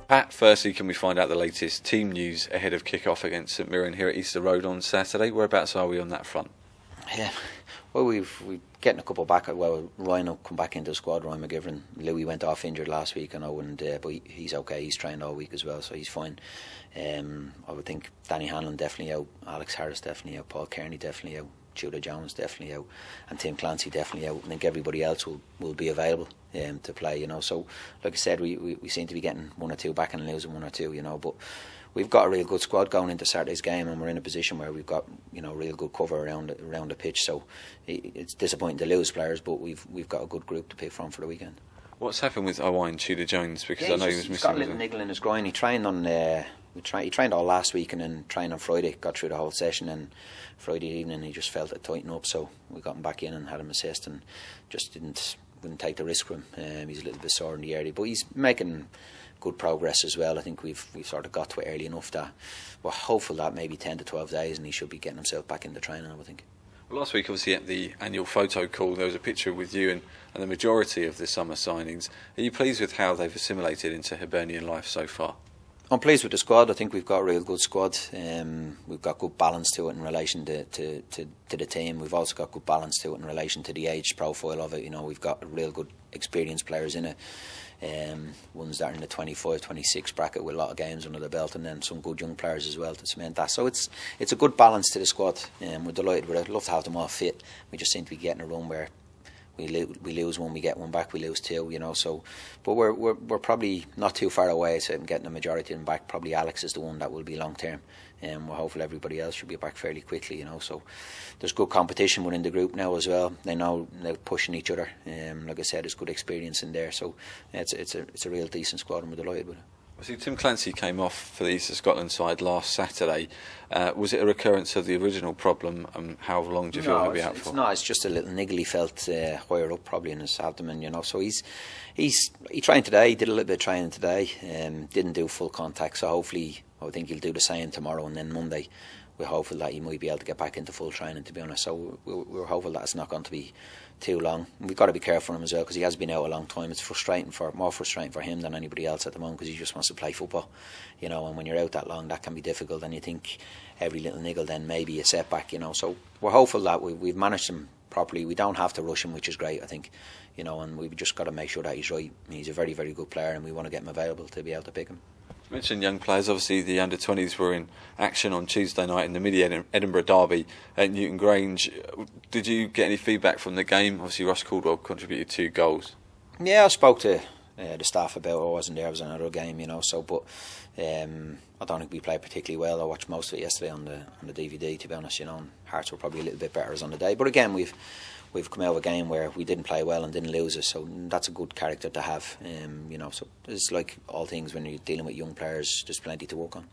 Pat, firstly, can we find out the latest team news ahead of kick-off against St Mirren here at Easter Road on Saturday? Whereabouts are we on that front? Yeah, well, we're getting a couple back. Well, Ryan will come back into the squad, Ryan McGivern. Louis went off injured last week, I know, but he's okay. He's trained all week as well, so he's fine. I would think Danny Hanlon definitely out, Alex Harris definitely out, Paul Kearney definitely out, Judah Jones definitely out, and Tim Clancy definitely out. I think everybody else will be available to play, So like I said, we seem to be getting one or two back and losing one or two, but we've got a real good squad going into Saturday's game, and we're in a position where we've got real good cover around the pitch. So it's disappointing to lose players, but we've got a good group to pick from for the weekend. What's happened with Owain Tudor Jones? Because I know he was missing. He's got a little niggle in his groin. He trained on he trained all last week and then trained on Friday. Got through the whole session, and Friday evening he just felt it tighten up. So we got him back in and had him assessed, and just wouldn't take the risk for him. He's a little bit sore in the area, but he's making good progress as well. I think we've sort of got to it early enough that we're hopeful that maybe 10 to 12 days and he should be getting himself back into training, I would think. Well, last week, obviously, at the annual photo call, there was a picture with you and the majority of the summer signings. Are you pleased with how they've assimilated into Hibernian life so far? I'm pleased with the squad. I think we've got a real good squad. We've got good balance to it in relation to the team. We've also got good balance to it in relation to the age profile of it. We've got real good experienced players in it. Ones that are in the 25, 26 bracket with a lot of games under the belt, and then some good young players as well to cement that. So it's a good balance to the squad. We're delighted with it. I'd love to have them all fit. We just seem to be getting a run where we lose one, we get one back, we lose two, So, but we're probably not too far away. So I'm getting the majority of them back. Probably Alex is the one that will be long term. We're hopeful everybody else should be back fairly quickly, So there's good competition within the group now as well. They know they're pushing each other. Like I said, there's good experience in there. So it's a real decent squad, and we're delighted with it. See, Tim Clancy came off for the East of Scotland side last Saturday. Was it a recurrence of the original problem? How long do you feel he'll be out for? No, it's just a little niggle he felt higher up, probably in his abdomen. So he trained today. He did a little bit of training today. Didn't do full contact. So hopefully, I think he'll do the same tomorrow, and then Monday we're hopeful that he might be able to get back into full training, to be honest. So we're hopeful that it's not going to be too long. We've got to be careful for him as well, because he has been out a long time. It's more frustrating for him than anybody else at the moment, because he just wants to play football, and when you're out that long, that can be difficult, and you think every little niggle then may be a setback, So we're hopeful that we've managed him properly. We don't have to rush him, which is great, I think, and we've just got to make sure that he's right. He's a very, very good player, and we want to get him available to be able to pick him. You mentioned young players. Obviously, the under-20s were in action on Tuesday night in the Midi-Edinburgh derby at Newton Grange. Did you get any feedback from the game? Obviously, Ross Caldwell contributed 2 goals. Yeah, I spoke to the staff about it. I wasn't there. It was another game, but I don't think we played particularly well. I watched most of it yesterday on the DVD, to be honest, and Hearts were probably a little bit better as on the day. But again, we've come out of a game where we didn't play well and didn't lose it, so that's a good character to have. So it's like all things when you're dealing with young players, there's plenty to work on.